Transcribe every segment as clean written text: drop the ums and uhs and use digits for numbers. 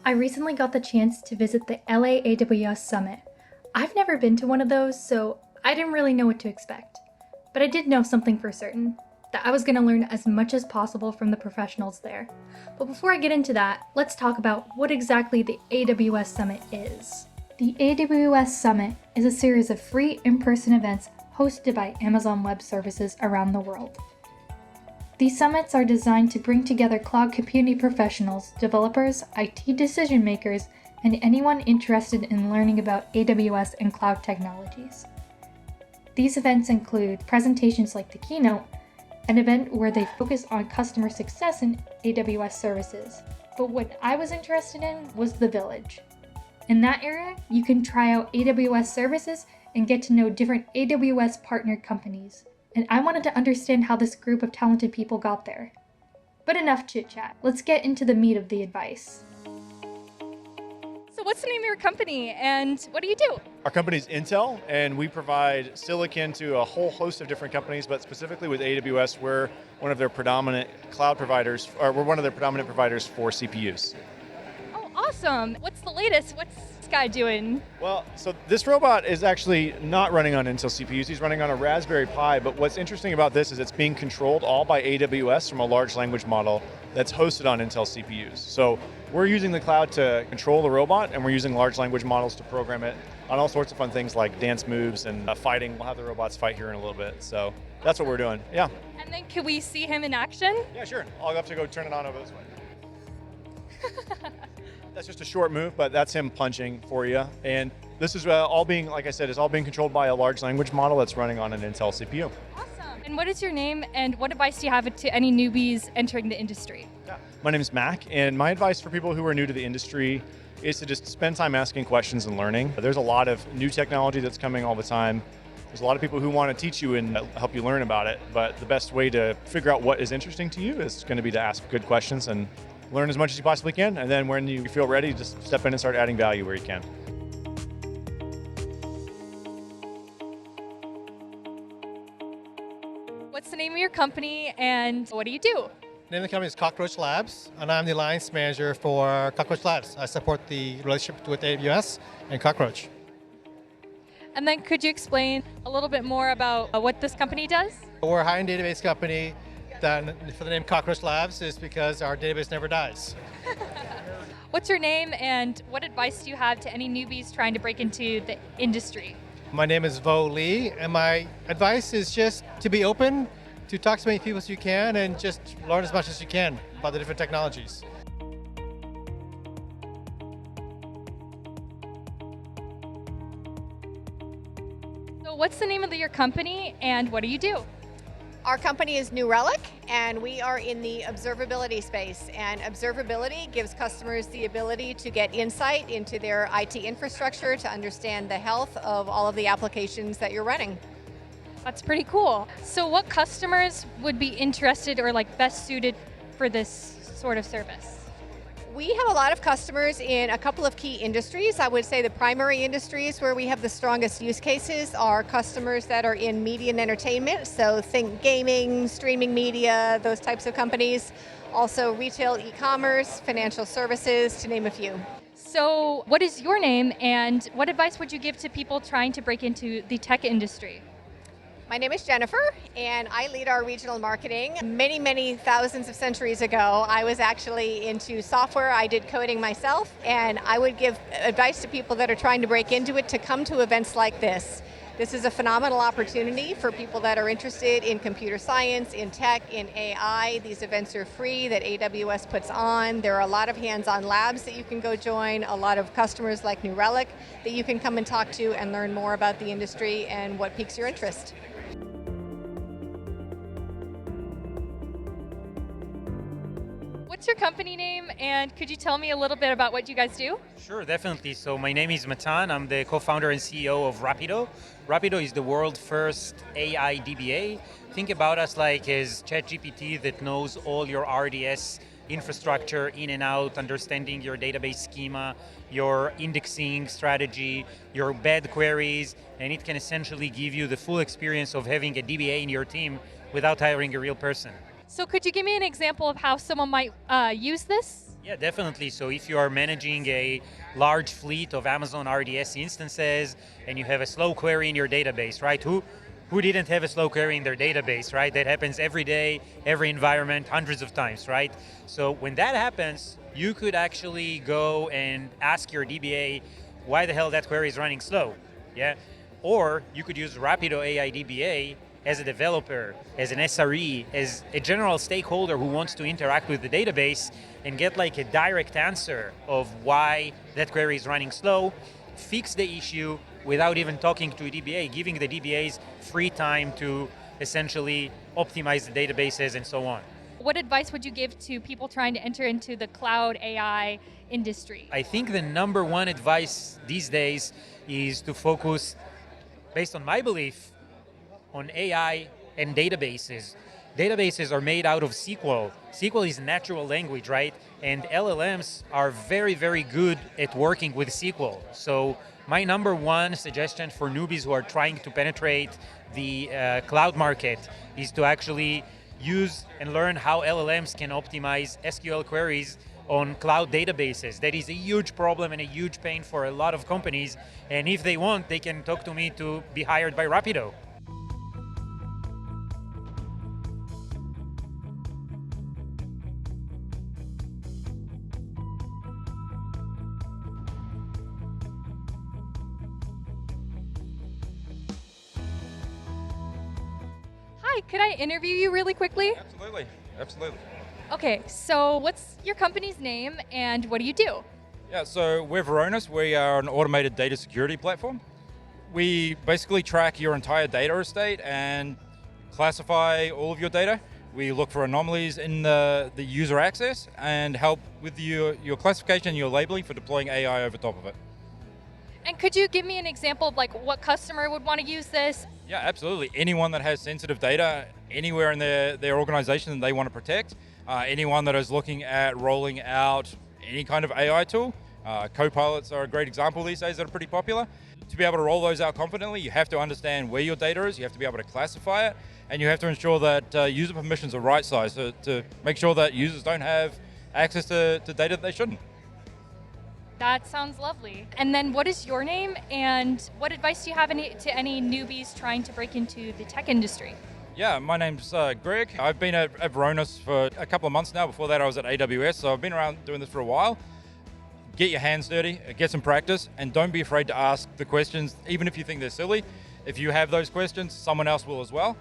I recently got the chance to visit the LA AWS Summit. I've never been to one of those, so I didn't really know what to expect. But I did know something for certain, that I was going to learn as much as possible from the professionals there. But before I get into that, let's talk about what exactly the AWS Summit is. The AWS Summit is a series of free in-person events hosted by Amazon Web Services around the world. These summits are designed to bring together cloud computing professionals, developers, IT decision makers, and anyone interested in learning about AWS and cloud technologies. These events include presentations like the keynote, an event where they focus on customer success in AWS services. But what I was interested in was the Village. In that area, you can try out AWS services and get to know different AWS partnered companies. And I wanted to understand how this group of talented people got there. But enough chit-chat. Let's get into the meat of the advice. So what's the name of your company and what do you do? Our company is Intel, and we provide silicon to a whole host of different companies, but specifically with AWS, we're one of their predominant cloud providers, or we're one of their predominant providers for CPUs. Oh, awesome. What's the latest? What's this guy doing? Well, so this robot is actually not running on Intel CPUs. He's running on a Raspberry Pi, but what's interesting about this is it's being controlled all by AWS from a large language model that's hosted on Intel CPUs. So we're using the cloud to control the robot, and we're using large language models to program it on all sorts of fun things like dance moves and fighting. We'll have the robots fight here in a little bit. So that's what we're doing, yeah. And then can we see him in action? Yeah, sure. I'll have to go turn it on over this way. That's just a short move, but that's him punching for you. And this is all being, like I said, is all being controlled by a large language model that's running on an Intel CPU. Awesome. And what is your name and what advice do you have to any newbies entering the industry? Yeah. My name is Mac, and my advice for people who are new to the industry is to just spend time asking questions and learning. There's a lot of new technology that's coming all the time. There's a lot of people who want to teach you and help you learn about it, but the best way to figure out what is interesting to you is going to be to ask good questions and learn as much as you possibly can, and then when you feel ready, just step in and start adding value where you can. What's the name of your company and what do you do? The name of the company is Cockroach Labs, and I'm the Alliance Manager for Cockroach Labs. I support the relationship with AWS and Cockroach. And then could you explain a little bit more about what this company does? We're a high-end database company that, for the name Cockroach Labs, is because our database never dies. What's your name and what advice do you have to any newbies trying to break into the industry? My name is Vo Lee, and my advice is just to be open, to talk to as many people as you can, and just learn as much as you can about the different technologies. So what's the name of your company and what do you do? Our company is New Relic, and we are in the observability space. And observability gives customers the ability to get insight into their IT infrastructure to understand the health of all of the applications that you're running. That's pretty cool. So what customers would be interested or best suited for this sort of service? We have a lot of customers in a couple of key industries. I would say the primary industries where we have the strongest use cases are customers that are in media and entertainment, so think gaming, streaming media, those types of companies. Also retail, e-commerce, financial services, to name a few. So what is your name and what advice would you give to people trying to break into the tech industry? My name is Jennifer, and I lead our regional marketing. Many, many thousands of centuries ago, I was actually into software. I did coding myself, and I would give advice to people that are trying to break into it to come to events like this. This is a phenomenal opportunity for people that are interested in computer science, in tech, in AI. These events are free that AWS puts on. There are a lot of hands-on labs that you can go join, a lot of customers like New Relic that you can come and talk to and learn more about the industry and what piques your interest. What's your company name and could you tell me a little bit about what you guys do? Sure, definitely. So my name is Matan. I'm the co-founder and CEO of Rapido. Rapido is the world's first AI DBA. Think about us like as ChatGPT that knows all your RDS infrastructure in and out, understanding your database schema, your indexing strategy, your bad queries, and it can essentially give you the full experience of having a DBA in your team without hiring a real person. So could you give me an example of how someone might use this? Yeah, definitely. So if you are managing a large fleet of Amazon RDS instances and you have a slow query in your database, right? Who didn't have a slow query in their database, right? That happens every day, every environment, hundreds of times, right? So when that happens, you could actually go and ask your DBA why the hell that query is running slow, yeah? Or you could use Rapido AI DBA as a developer, as an SRE, as a general stakeholder who wants to interact with the database and get like a direct answer of why that query is running slow, fix the issue without even talking to a DBA, giving the DBAs free time to essentially optimize the databases and so on. What advice would you give to people trying to enter into the cloud AI industry? I think the number one advice these days is to focus, based on my belief, on AI and databases. Databases are made out of SQL. SQL is natural language, right? And LLMs are very, very good at working with SQL. So my number one suggestion for newbies who are trying to penetrate the cloud market is to actually use and learn how LLMs can optimize SQL queries on cloud databases. That is a huge problem and a huge pain for a lot of companies. And if they want, they can talk to me to be hired by Rapido. Hi, could I interview you really quickly? Absolutely, absolutely. Okay, so what's your company's name and what do you do? Yeah, so we're Varonis. We are an automated data security platform. We basically track your entire data estate and classify all of your data. We look for anomalies in the user access and help with your classification and your labeling for deploying AI over top of it. And could you give me an example of like what customer would want to use this? Yeah, absolutely. Anyone that has sensitive data anywhere in their organization that they want to protect, anyone that is looking at rolling out any kind of AI tool, co-pilots are a great example these days that are pretty popular. To be able to roll those out confidently, you have to understand where your data is, you have to be able to classify it, and you have to ensure that user permissions are right size to make sure that users don't have access to data that they shouldn't. That sounds lovely. And then what is your name and what advice do you have to any newbies trying to break into the tech industry? Yeah, my name's Greg. I've been at Varonis for a couple of months now. Before that, I was at AWS, so I've been around doing this for a while. Get your hands dirty, get some practice, and don't be afraid to ask the questions, even if you think they're silly. If you have those questions, someone else will as well.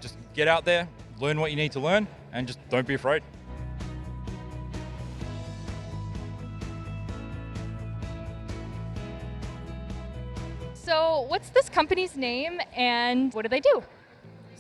Just get out there, learn what you need to learn, and just don't be afraid. So what's this company's name and what do they do?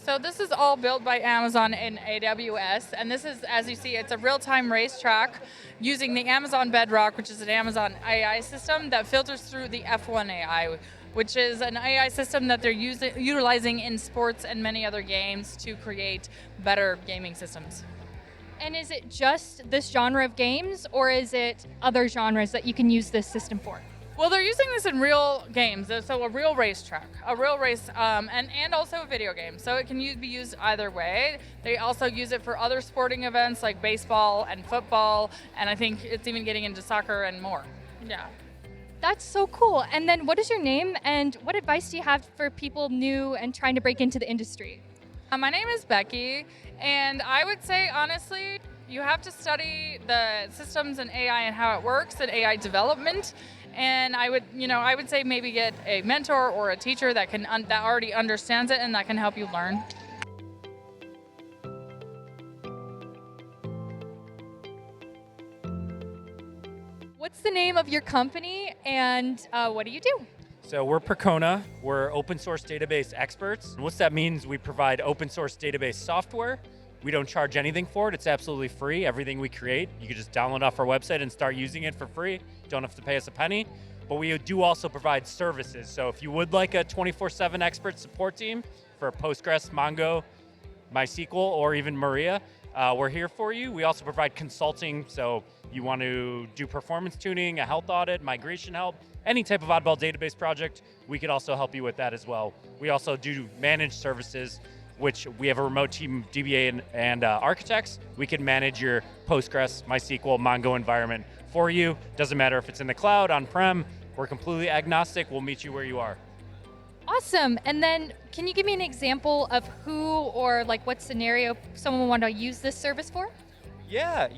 So this is all built by Amazon in AWS, and this is, as you see, it's a real-time racetrack using the Amazon Bedrock, which is an Amazon AI system that filters through the F1 AI, which is an AI system that they're utilizing in sports and many other games to create better gaming systems. And is it just this genre of games or is it other genres that you can use this system for? Well, they're using this in real games, so a real racetrack, a real race, and also a video game. So it can be used either way. They also use it for other sporting events like baseball and football, and I think it's even getting into soccer and more. Yeah. That's so cool. And then what is your name and what advice do you have for people new and trying to break into the industry? My name is Becky, and I would say, honestly, you have to study the systems and AI and how it works and AI development. And I would say maybe get a mentor or a teacher that that already understands it and that can help you learn. What's the name of your company and what do you do? So we're Percona. We're open source database experts. What that means, we provide open source database software. We don't charge anything for it. It's absolutely free. Everything we create, you can just download off our website and start using it for free. Don't have to pay us a penny. But we do also provide services. So if you would like a 24/7 expert support team for Postgres, Mongo, MySQL, or even Maria, we're here for you. We also provide consulting. So you want to do performance tuning, a health audit, migration help, any type of oddball database project, we could also help you with that as well. We also do managed services. which we have a remote team of DBA and architects. We can manage your Postgres, MySQL, Mongo environment for you. Doesn't matter if it's in the cloud, on-prem, we're completely agnostic. We'll meet you where you are. Awesome. And then can you give me an example of who or like what scenario someone would want to use this service for? Yeah.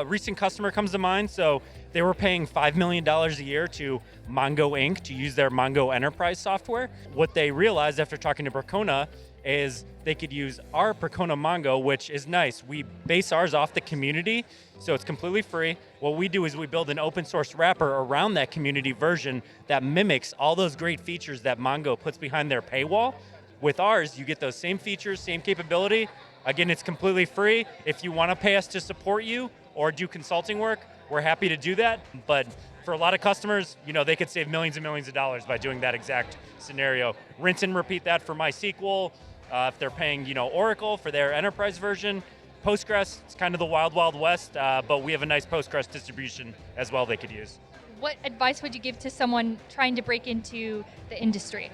A recent customer comes to mind. So they were paying $5 million a year to Mongo Inc. to use their Mongo Enterprise software. What they realized after talking to Percona is they could use our Percona Mongo, which is nice. We base ours off the community, so it's completely free. What we do is we build an open source wrapper around that community version that mimics all those great features that Mongo puts behind their paywall. With ours, you get those same features, same capability. Again, it's completely free. If you want to pay us to support you or do consulting work, we're happy to do that. But for a lot of customers, they could save millions and millions of dollars by doing that exact scenario. Rinse and repeat that for MySQL. If they're paying, Oracle for their enterprise version, Postgres, it's kind of the wild, wild west, but we have a nice Postgres distribution as well they could use. What advice would you give to someone trying to break into the industry?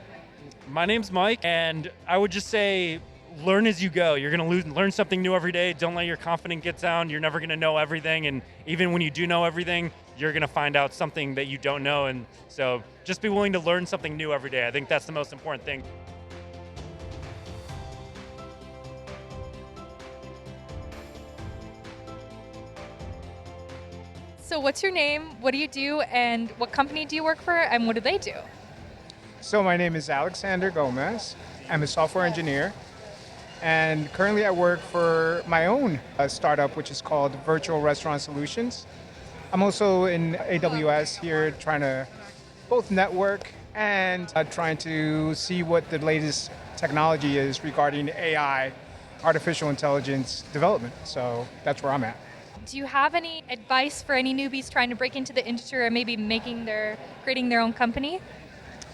My name's Mike, and I would just say, learn as you go. You're going to learn something new every day. Don't let your confidence get down. You're never going to know everything, and even when you do know everything, you're going to find out something that you don't know, and so just be willing to learn something new every day. I think that's the most important thing. So what's your name? What do you do? And what company do you work for? And what do they do? So my name is Alexander Gomez. I'm a software engineer. And currently I work for my own startup, which is called Virtual Restaurant Solutions. I'm also in AWS here trying to both network and trying to see what the latest technology is regarding AI, artificial intelligence development. So that's where I'm at. Do you have any advice for any newbies trying to break into the industry or maybe creating their own company?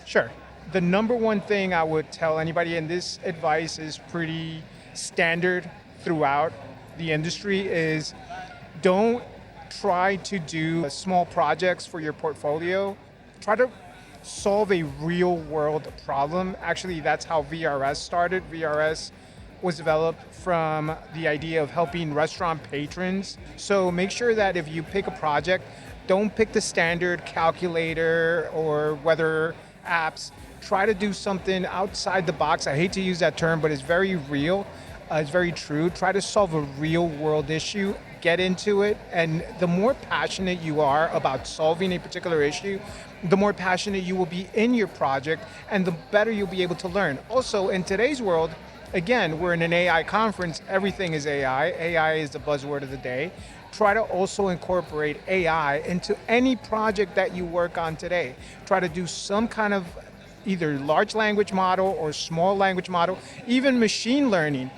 Sure. The number one thing I would tell anybody, and this advice is pretty standard throughout the industry, is don't try to do small projects for your portfolio. Try to solve a real world problem. Actually, that's how VRS started. VRS was developed from the idea of helping restaurant patrons. So make sure that if you pick a project, don't pick the standard calculator or weather apps. Try to do something outside the box. I hate to use that term, but it's very real. It's very true. Try to solve a real world issue, get into it, and the more passionate you are about solving a particular issue, the more passionate you will be in your project, and the better you'll be able to learn. Also, in today's world, again, we're in an AI conference, everything is AI. AI is the buzzword of the day. Try to also incorporate AI into any project that you work on today. Try to do some kind of either large language model or small language model, even machine learning.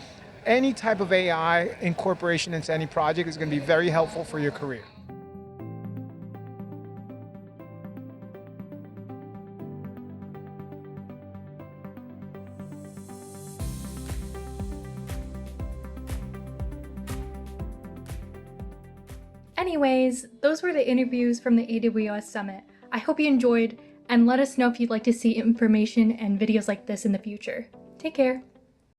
Any type of AI incorporation into any project is going to be very helpful for your career. Anyways, those were the interviews from the AWS Summit. I hope you enjoyed, and let us know if you'd like to see information and videos like this in the future. Take care.